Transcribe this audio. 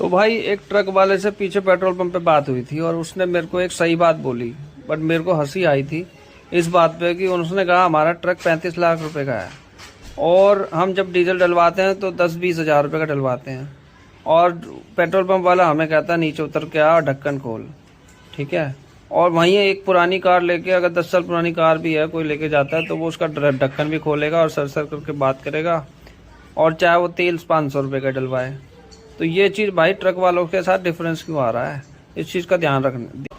तो भाई एक ट्रक वाले से पीछे पेट्रोल पंप पे बात हुई थी और उसने मेरे को एक सही बात बोली, बट मेरे को हंसी आई थी इस बात पे कि उसने कहा हमारा ट्रक 35 लाख रुपए का है और हम जब डीजल डलवाते हैं तो 10-20 हज़ार रुपये का डलवाते हैं और पेट्रोल पंप वाला हमें कहता है नीचे उतर के आ और ढक्कन खोल, ठीक है। और वहीं एक पुरानी कार लेके, अगर 10 साल पुरानी कार भी है कोई लेके जाता है तो वो उसका ढक्कन भी खोलेगा और सर करके बात करेगा, और चाहे वो तेल 500 रुपये का डलवाए। तो ये चीज़ भाई ट्रक वालों के साथ डिफरेंस क्यों आ रहा है, इस चीज़ का ध्यान रखना।